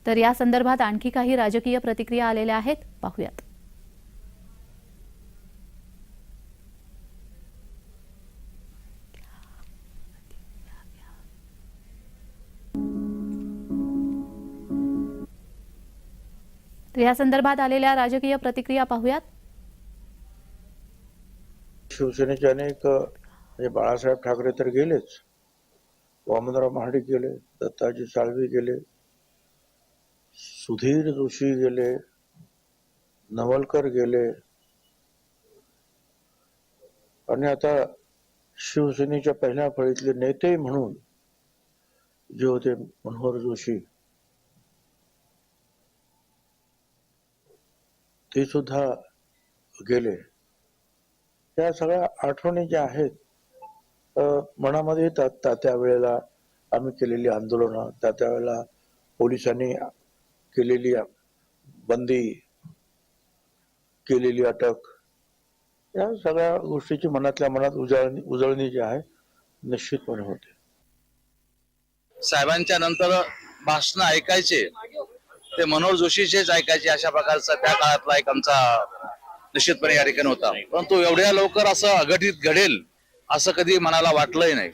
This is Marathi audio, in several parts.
तर या संदर्भात आणखी काही राजकीय प्रतिक्रिया आलेल्या आहेत, पाहूयात. तर या संदर्भात आलेल्या राजकीय प्रतिक्रिया पाहूयात. शिवसेनेचे अनेक बाळासाहेब ठाकरे तर गेलेच, वामनराव महाडिक गेले, दत्ताजी साळवी गेले, सुधीर जोशी गेले, नवलकर गेले आणि आता शिवसेनेच्या पहिल्या फळीतले नेते म्हणून जे होते मनोहर जोशी, ते सुद्धा गेले. त्या सगळ्या आठवणी ज्या आहेत मनामध्ये येतात. त्यावेळेला आम्ही केलेली आंदोलनं, त्यावेळेला पोलिसांनी केलेली बंदी, केलेली अटक, या सगळ्या गोष्टीची मनातल्या मनात उजळणी जी आहे निश्चितपणे होते. साहेबांच्या नंतर भाषण ऐकायचे ते मनोहर जोशीचेच ऐकायचे, अशा प्रकारचा त्या काळातला एक आमचा निश्चितपणे या ठिकाणी होता. परंतु एवढ्या लवकर असं अघटित घडेल असं कधी मनाला वाटलंही नाही.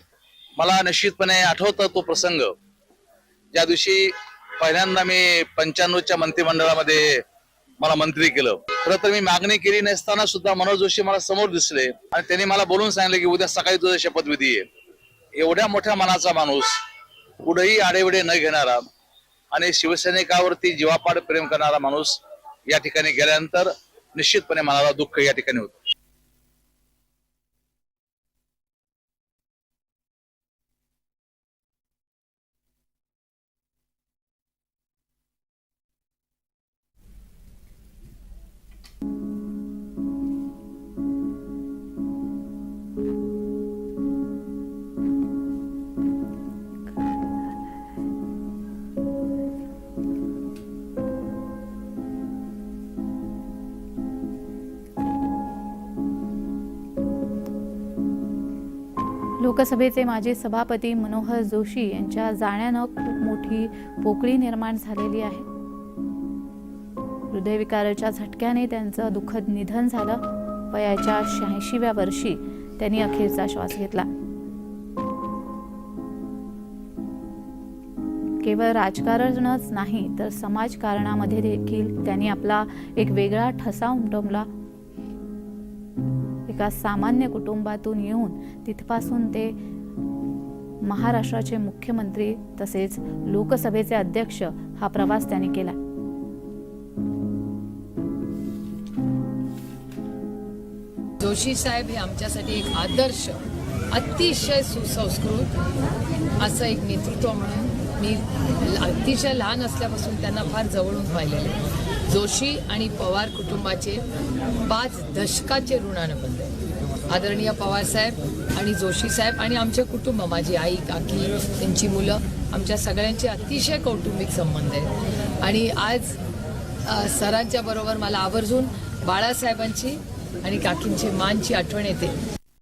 मला निश्चितपणे आठवतं तो प्रसंग, ज्या दिवशी पहिल्यांदा मी 95च्या मंत्रिमंडळामध्ये मला मंत्री केलं. खरं तर मी मागणी केली नसताना सुद्धा मनोहर जोशी मला समोर दिसले आणि त्यांनी मला बोलून सांगितलं की उद्या सकाळी तुझा शपथविधी आहे. एवढ्या मोठ्या मनाचा माणूस, पुढेही आडेवडे न घेणारा आणि शिवसैनिकावरती जीवापाड प्रेम करणारा माणूस या ठिकाणी गेल्यानंतर निश्चितपणे मनाला दुःख या ठिकाणी होतं. लोकसभेचे माजी सभापती मनोहर जोशी यांच्या जाण्यानं खूप मोठी पोकळी निर्माण झालेली आहे. हृदयविकाराच्या झटक्याने त्यांचं दुःखद निधन झालं. वयाच्या 86व्या वर्षी त्यांनी अखेरचा श्वास घेतला. केवळ राजकारणच नाही तर समाजकारणामध्ये देखील त्यांनी आपला एक वेगळा ठसा उमटवला. एका सामान्य कुटुंबातून येऊन तिथपासून ते महाराष्ट्राचे मुख्यमंत्री तसेच लोकसभेचे अध्यक्ष हा प्रवास त्यांनी केला. जोशी साहेब हे आमच्यासाठी एक आदर्श, अतिशय सुसंस्कृत असं एक नेतृत्व म्हणून मी अतिशय लहान असल्यापासून त्यांना फार जवळून पाहिलेले. जोशी आणि पवार कुटुंबाचे 5 दशकाचे ऋणानुबंध आहे. आदरणीय पवार साहेब आणि जोशी साहेब आणि आमचे कुटुंब, माझी आई, काकी, त्यांची मुलं, आमच्या सगळ्यांचे अतिशय कौटुंबिक संबंध आहेत. आणि आज सरांच्या बरोबर मला आवर्जून बाळासाहेबांची आणि काकींची मानची आठवण येते.